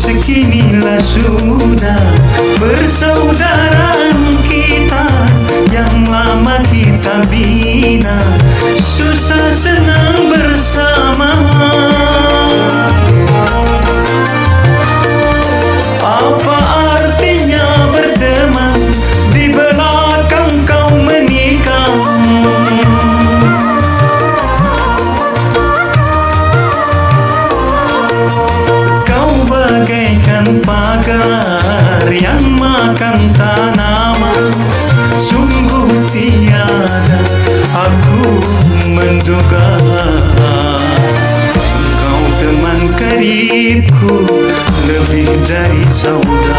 Sekinilah sudah persaudaraan kita yang lama kita bina, susah senang bersama. Apa artinya berteman di belakang kau menikah? Kau bagaikan pagar yang makan tanaman. Sungguh tiada aku menduga kau teman karibku lebih dari saudara.